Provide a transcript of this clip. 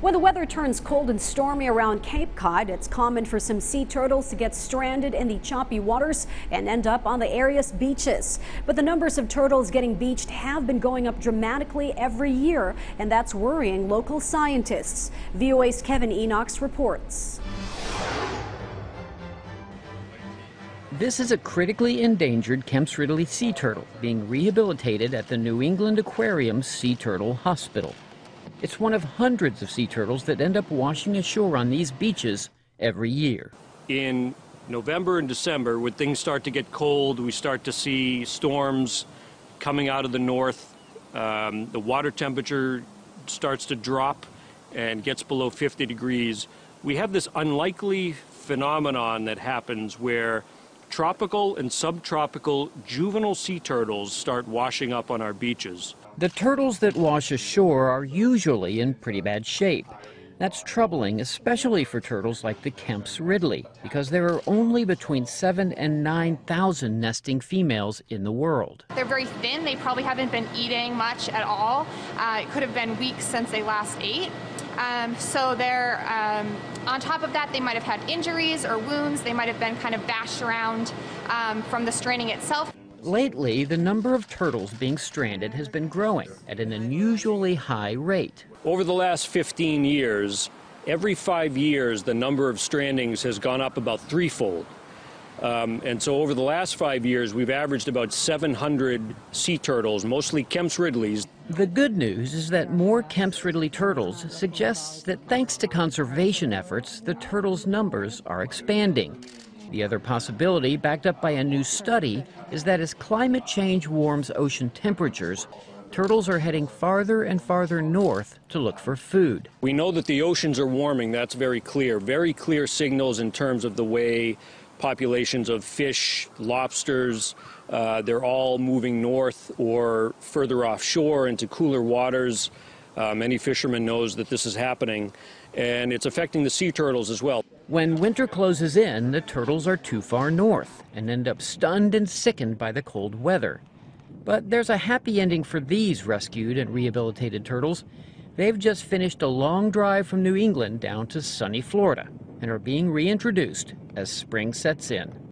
When the weather turns cold and stormy around Cape Cod, it's common for some sea turtles to get stranded in the choppy waters and end up on the area's beaches. But the numbers of turtles getting beached have been going up dramatically every year, and that's worrying local scientists. VOA's Kevin Enochs reports. This is a critically endangered Kemp's Ridley sea turtle being rehabilitated at the New England Aquarium's Sea Turtle Hospital. It's one of hundreds of sea turtles that end up washing ashore on these beaches every year. In November and December, when things start to get cold, we start to see storms coming out of the north. The water temperature starts to drop and gets below 50 degrees. We have this unlikely phenomenon that happens where tropical and subtropical juvenile sea turtles start washing up on our beaches. The turtles that wash ashore are usually in pretty bad shape. That's troubling, especially for turtles like the Kemp's Ridley, because there are only between 7,000 and 9,000 nesting females in the world. They're very thin. They probably haven't been eating much at all. It could have been weeks since they last ate. So they're, on top of that, they might have had injuries or wounds. They might have been kind of bashed around from the straining itself. Lately, the number of turtles being stranded has been growing at an unusually high rate. Over the last 15 years, every 5 years, the number of strandings has gone up about threefold. And so over the last 5 years, we've averaged about 700 sea turtles, mostly Kemp's Ridleys. The good news is that more Kemp's Ridley turtles suggests that thanks to conservation efforts, the turtles' numbers are expanding. The other possibility, backed up by a new study, is that as climate change warms ocean temperatures, turtles are heading farther and farther north to look for food. We know that the oceans are warming, that's very clear signals in terms of the way populations of fish, lobsters, they're all moving north or further offshore into cooler waters. Any fisherman knows that this is happening, and it's affecting the sea turtles as well. When winter closes in, the turtles are too far north and end up stunned and sickened by the cold weather. But there's a happy ending for these rescued and rehabilitated turtles. They've just finished a long drive from New England down to sunny Florida and are being reintroduced as spring sets in.